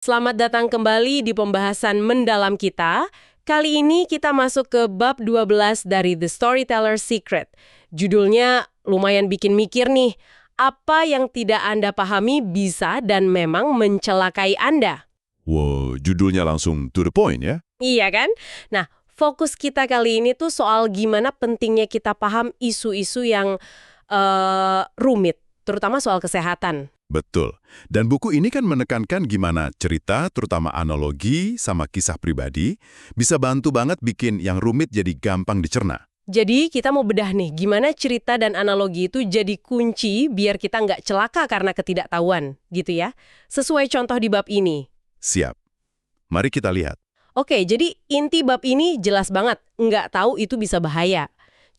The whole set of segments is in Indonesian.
Selamat datang kembali di pembahasan mendalam kita. Kali ini kita masuk ke bab 12 dari The Storyteller's Secret. Judulnya lumayan bikin mikir nih. Apa yang tidak Anda pahami bisa dan memang mencelakai Anda. Wow, judulnya langsung to the point ya? Iya kan? Nah, fokus kita kali ini tuh soal gimana pentingnya kita paham isu-isu yang rumit, terutama soal kesehatan. Betul. Dan buku ini kan menekankan gimana cerita, terutama analogi sama kisah pribadi, bisa bantu banget bikin yang rumit jadi gampang dicerna. Jadi kita mau bedah nih, gimana cerita dan analogi itu jadi kunci biar kita nggak celaka karena ketidaktahuan, gitu ya. Sesuai contoh di bab ini. Siap. Mari kita lihat. Oke, jadi inti bab ini jelas banget, nggak tahu itu bisa bahaya.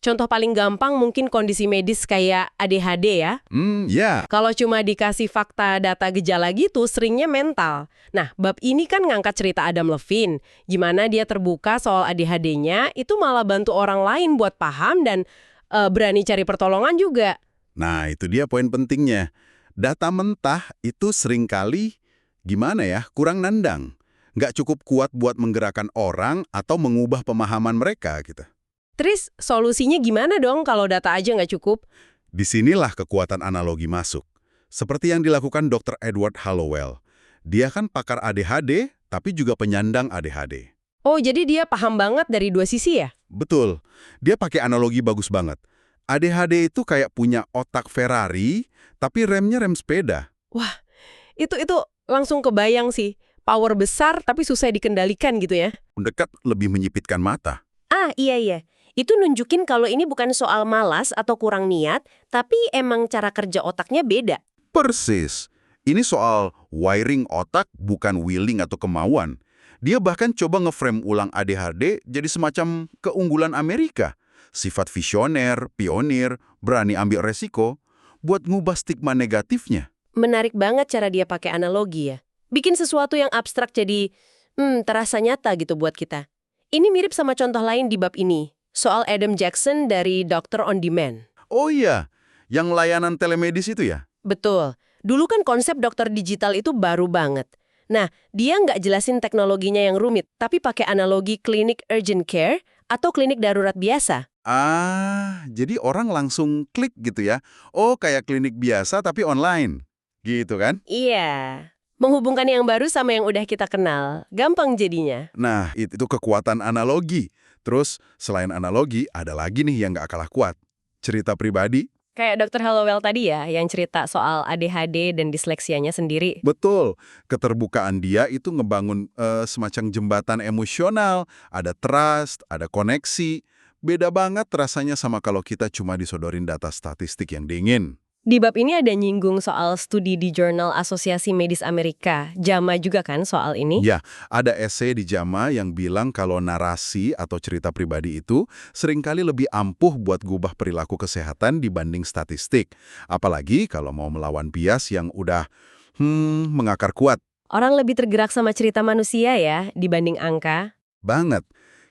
Contoh paling gampang mungkin kondisi medis kayak ADHD ya. Ya. Kalau cuma dikasih fakta data gejala gitu, seringnya mental. Nah, bab ini kan ngangkat cerita Adam Levine. Gimana dia terbuka soal ADHD-nya, itu malah bantu orang lain buat paham dan berani cari pertolongan juga. Nah, itu dia poin pentingnya. Data mentah itu seringkali, gimana ya, kurang nandang. Nggak cukup kuat buat menggerakkan orang atau mengubah pemahaman mereka gitu. Terus solusinya gimana dong kalau data aja nggak cukup? Disinilah kekuatan analogi masuk. Seperti yang dilakukan Dr. Edward Hallowell. Dia kan pakar ADHD, tapi juga penyandang ADHD. Oh, jadi dia paham banget dari dua sisi ya? Betul. Dia pakai analogi bagus banget. ADHD itu kayak punya otak Ferrari, tapi remnya rem sepeda. Wah, itu langsung kebayang sih. Power besar tapi susah dikendalikan gitu ya. Mendekat lebih menyipitkan mata. Ah, iya. Itu nunjukin kalau ini bukan soal malas atau kurang niat, tapi emang cara kerja otaknya beda. Persis. Ini soal wiring otak, bukan willing atau kemauan. Dia bahkan coba ngeframe ulang ADHD jadi semacam keunggulan Amerika. Sifat visioner, pionir, berani ambil resiko, buat ngubah stigma negatifnya. Menarik banget cara dia pakai analogi ya. Bikin sesuatu yang abstrak jadi terasa nyata gitu buat kita. Ini mirip sama contoh lain di bab ini. Soal Adam Jackson dari Doctor on Demand. Oh iya, yang layanan telemedis itu ya? Betul. Dulu kan konsep dokter digital itu baru banget. Nah, dia nggak jelasin teknologinya yang rumit, tapi pakai analogi klinik urgent care atau klinik darurat biasa. Ah, jadi orang langsung klik gitu ya. Oh, kayak klinik biasa tapi online. Gitu kan? Iya. Menghubungkan yang baru sama yang udah kita kenal. Gampang jadinya. Nah, itu kekuatan analogi. Terus, selain analogi, ada lagi nih yang nggak kalah kuat. Cerita pribadi. Kayak Dr. Hallowell tadi ya, yang cerita soal ADHD dan disleksianya sendiri. Betul. Keterbukaan dia itu ngebangun semacam jembatan emosional. Ada trust, ada koneksi. Beda banget rasanya sama kalau kita cuma disodorin data statistik yang dingin. Di bab ini ada nyinggung soal studi di Jurnal Asosiasi Medis Amerika. JAMA juga kan soal ini? Ya, ada esai di JAMA yang bilang kalau narasi atau cerita pribadi itu seringkali lebih ampuh buat gubah perilaku kesehatan dibanding statistik. Apalagi kalau mau melawan bias yang udah mengakar kuat. Orang lebih tergerak sama cerita manusia ya, dibanding angka. Banget.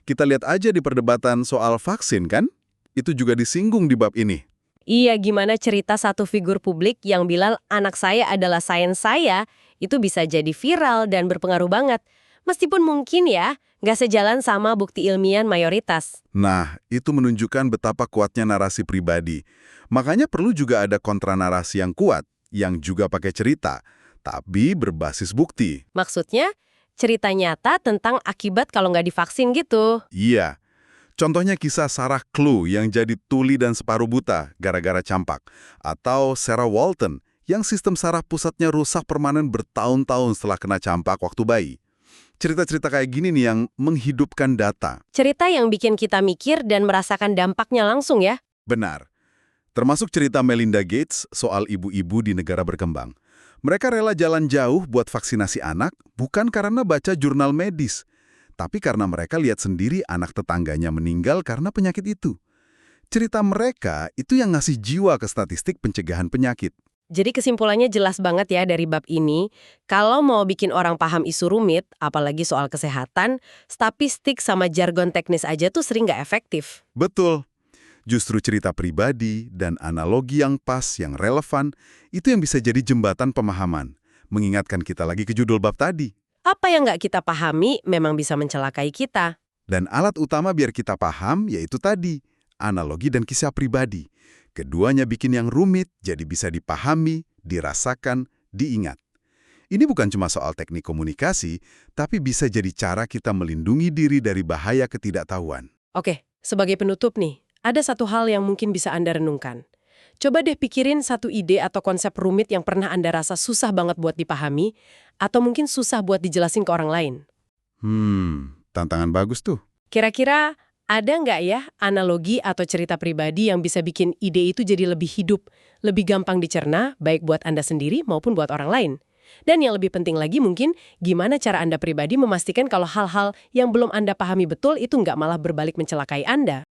Kita lihat aja di perdebatan soal vaksin kan? Itu juga disinggung di bab ini. Iya, gimana cerita satu figur publik yang bilang anak saya adalah sains saya, itu bisa jadi viral dan berpengaruh banget. Meskipun mungkin ya, nggak sejalan sama bukti ilmiah mayoritas. Nah, itu menunjukkan betapa kuatnya narasi pribadi. Makanya perlu juga ada kontranarasi yang kuat, yang juga pakai cerita, tapi berbasis bukti. Maksudnya, cerita nyata tentang akibat kalau nggak divaksin gitu. Iya. Contohnya kisah Sarah Clue yang jadi tuli dan separuh buta gara-gara campak. Atau Sarah Walton yang sistem saraf pusatnya rusak permanen bertahun-tahun setelah kena campak waktu bayi. Cerita-cerita kayak gini nih yang menghidupkan data. Cerita yang bikin kita mikir dan merasakan dampaknya langsung ya. Benar. Termasuk cerita Melinda Gates soal ibu-ibu di negara berkembang. Mereka rela jalan jauh buat vaksinasi anak bukan karena baca jurnal medis, tapi karena mereka lihat sendiri anak tetangganya meninggal karena penyakit itu. Cerita mereka itu yang ngasih jiwa ke statistik pencegahan penyakit. Jadi kesimpulannya jelas banget ya dari bab ini, kalau mau bikin orang paham isu rumit, apalagi soal kesehatan, statistik sama jargon teknis aja tuh sering nggak efektif. Betul. Justru cerita pribadi dan analogi yang pas, yang relevan, itu yang bisa jadi jembatan pemahaman. Mengingatkan kita lagi ke judul bab tadi. apa yang nggak kita pahami memang bisa mencelakai kita. Dan alat utama biar kita paham yaitu tadi, analogi dan kisah pribadi. Keduanya bikin yang rumit jadi bisa dipahami, dirasakan, diingat. Ini bukan cuma soal teknik komunikasi, tapi bisa jadi cara kita melindungi diri dari bahaya ketidaktahuan. Oke, sebagai penutup nih, ada satu hal yang mungkin bisa Anda renungkan. Coba deh pikirin satu ide atau konsep rumit yang pernah Anda rasa susah banget buat dipahami, atau mungkin susah buat dijelasin ke orang lain. Tantangan bagus tuh. Kira-kira ada nggak ya analogi atau cerita pribadi yang bisa bikin ide itu jadi lebih hidup, lebih gampang dicerna, baik buat Anda sendiri maupun buat orang lain? Dan yang lebih penting lagi mungkin, gimana cara Anda pribadi memastikan kalau hal-hal yang belum Anda pahami betul itu nggak malah berbalik mencelakai Anda?